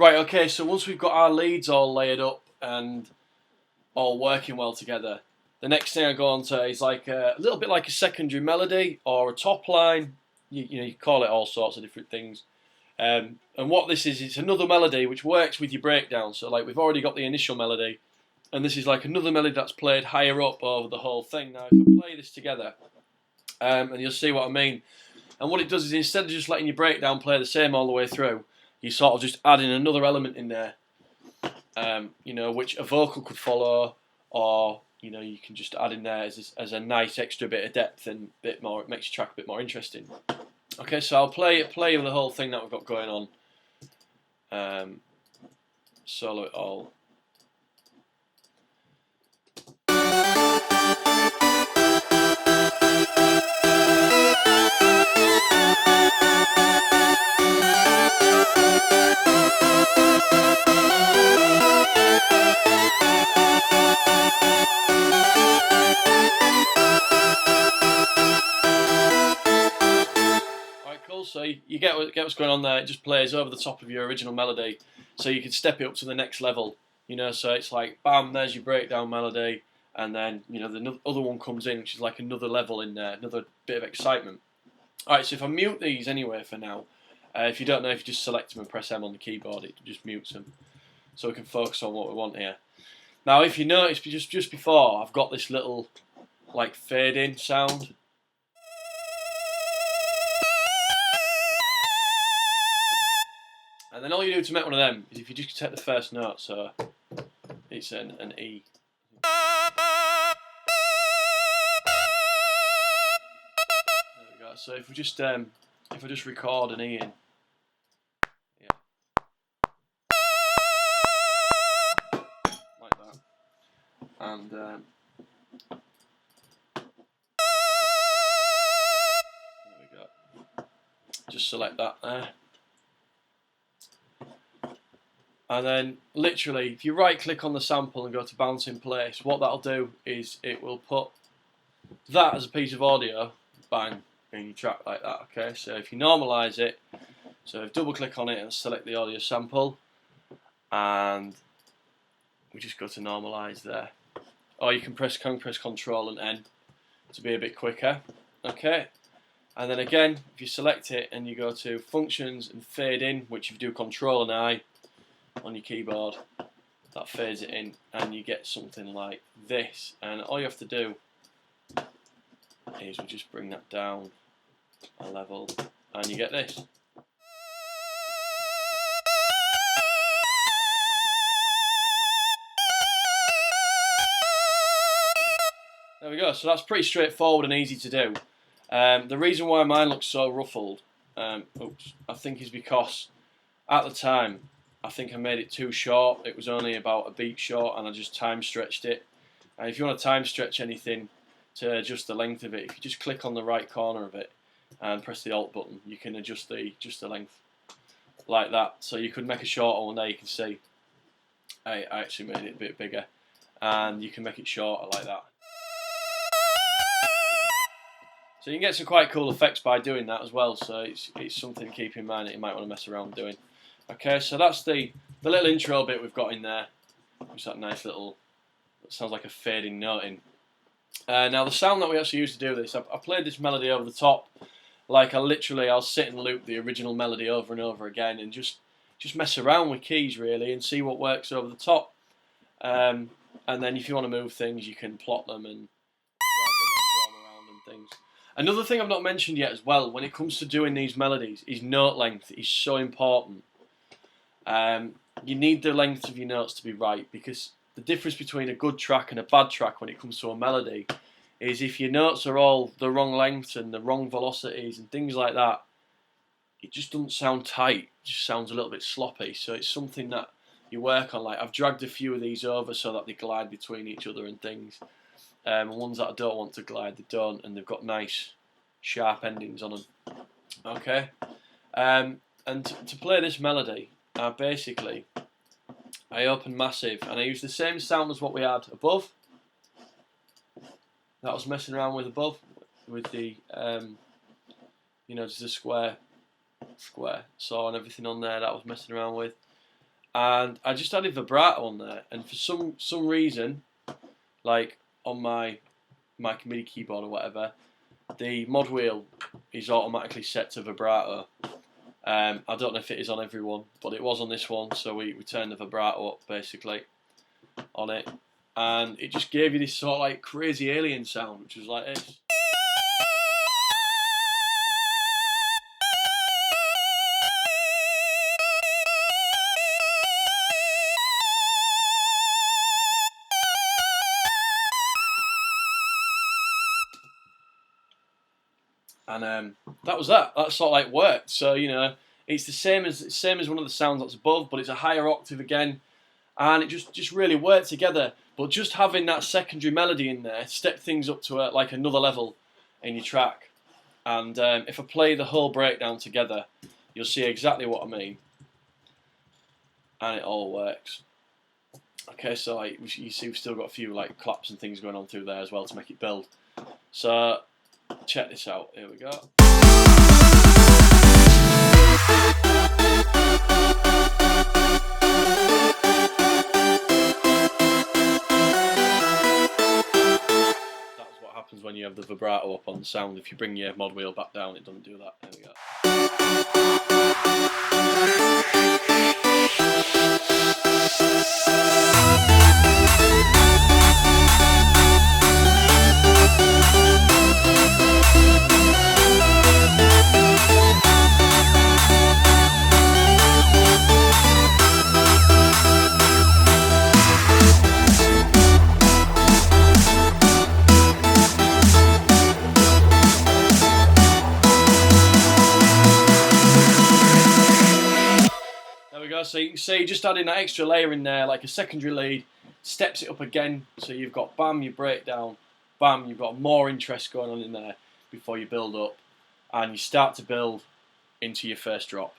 Right, okay, so once we've got our leads all layered up and all working well together, the next thing I go on to is like a little bit like a secondary melody or a top line. You call it all sorts of different things. And what this is, it's another melody which works with your breakdown. So like we've already got the initial melody, and this is like another melody that's played higher up over the whole thing. Now if I play this together, and you'll see what I mean. And what it does is instead of just letting your breakdown play the same all the way through, you sort of just add in another element in there, which a vocal could follow, or you can just add in there as a nice extra bit of depth and bit more. It makes your track a bit more interesting. Okay, so I'll play the whole thing that we've got going on. Solo it all. So you get what's going on there. It just plays over the top of your original melody, so you can step it up to the next level. So it's like bam, there's your breakdown melody, and then the other one comes in, which is like another level in there, another bit of excitement. All right, so if I mute these anyway for now, if you don't know, if you just select them and press M on the keyboard, it just mutes them, so we can focus on what we want here. Now, if you notice, just before, I've got this little like fade in sound. And then all you do to make one of them is if you just take the first note, so it's an E. There we go. So if I just record an E in, yeah, like that, and there we go. Just select that there. And then, literally, if you right-click on the sample and go to bounce in place, what that'll do is it will put that as a piece of audio, bang, in your track like that. Okay, so if you normalise it, so double-click on it and select the audio sample, and we just go to normalise there. Or you can press Control and N to be a bit quicker. Okay, and then again, if you select it and you go to Functions and Fade In, which if you do Control and I on your keyboard, that fades it in, and you get something like this. And all you have to do is we just bring that down a level, and you get this. There we go. So that's pretty straightforward and easy to do. The reason why mine looks so ruffled, I think is because at the time I think I made it too short. It was only about a beat short, and I just time stretched it. And if you want to time stretch anything to adjust the length of it, if you just click on the right corner of it and press the Alt button, you can adjust the length like that. So you could make a shorter one there. You can see I actually made it a bit bigger, and you can make it shorter like that. So you can get some quite cool effects by doing that as well. So it's something to keep in mind that you might want to mess around doing. Okay, so that's the little intro bit we've got in there. It's that nice little, it sounds like a fading note in. Now the sound that we actually use to do this, I played this melody over the top. Like I'll sit and loop the original melody over and over again, and just mess around with keys really, and see what works over the top. And then if you want to move things, you can plot them and drag them and draw them around and things. Another thing I've not mentioned yet as well, when it comes to doing these melodies, is note length is so important. You need the length of your notes to be right, because the difference between a good track and a bad track when it comes to a melody is if your notes are all the wrong lengths and the wrong velocities and things like that, it just doesn't sound tight. It just sounds a little bit sloppy. So it's something that you work on. Like I've dragged a few of these over so that they glide between each other and things. And ones that I don't want to glide, they don't, and they've got nice sharp endings on them. Okay, and to play this melody, I open Massive and I use the same sound as what we had above. That I was messing around with above, with the just a square saw and everything on there that I was messing around with. and I just added vibrato on there, and for some reason, like on my MIDI keyboard or whatever, the mod wheel is automatically set to vibrato. I don't know if it is on everyone, but it was on this one, so we turned the vibrato up basically on it, and it just gave you this sort of like crazy alien sound, which was like this. And that was that. That sort of like worked. So you know, it's the same as one of the sounds that's above, but it's a higher octave again, and it just really worked together. But just having that secondary melody in there stepped things up to like another level in your track. And if I play the whole breakdown together, you'll see exactly what I mean, and it all works. Okay, so like you see, we've still got a few like claps and things going on through there as well to make it build. So check this out. Here we go. That's what happens when you have the vibrato up on the sound. If you bring your mod wheel back down, it doesn't do that. There we go. So you can see just adding that extra layer in there, like a secondary lead, steps it up again. So you've got bam, your breakdown, bam, you've got more interest going on in there before you build up, and you start to build into your first drop.